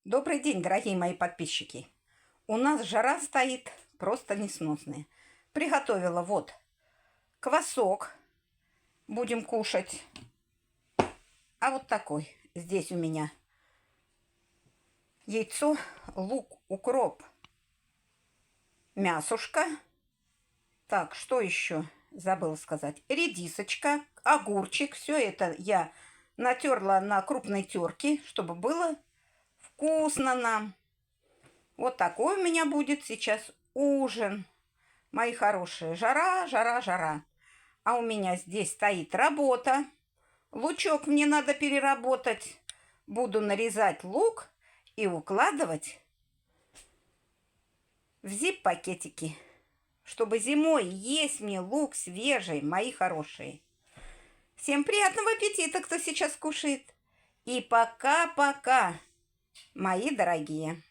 Добрый день, дорогие мои подписчики. У нас жара стоит просто несносная. Приготовила вот квасок. Будем кушать. А вот такой. Здесь у меня яйцо, лук, укроп, мясушка. Так, что еще забыла сказать? Редисочка, огурчик. Все это я натерла на крупной терке, чтобы было вкусно нам. Вот такой у меня будет сейчас ужин. Мои хорошие, жара, жара, жара. А у меня здесь стоит работа. Лучок мне надо переработать. Буду нарезать лук и укладывать в зип-пакетики, чтобы зимой есть мне лук свежий, мои хорошие. Всем приятного аппетита, кто сейчас кушает. И пока-пока, мои дорогие.